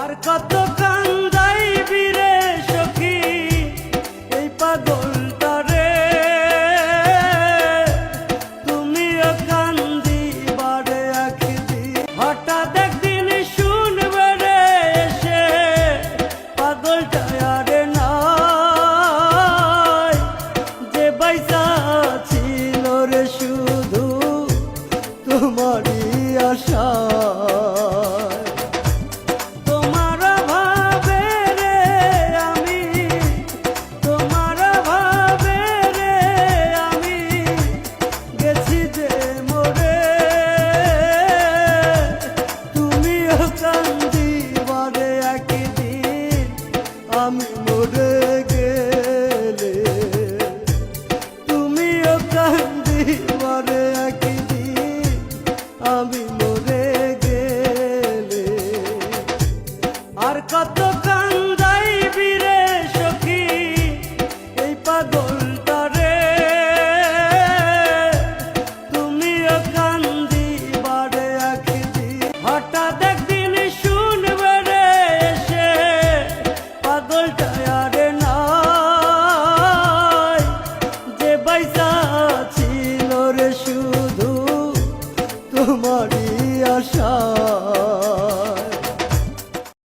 আর কত কান্দাইবি রে সখী এই পাগলটারে, তুমিও কান্দিবারে একদিন, হঠাৎ একদিন শুনবে রে এসে পাগলটা আর নাই, যে বাইসা ছিল রে শুধু তোমারই আশা। আমি মরে গেলে তুমিও কান্দিবারে একদিন, আমি মরে গেলে। আর কত কান্দাইবি রে সখী এই পাগলটারে, তুমিও কান্দিবারে একদিন, হঠাৎ একদিন শুনবে রে এসে পাগলটা আর নাই, যে বাইসা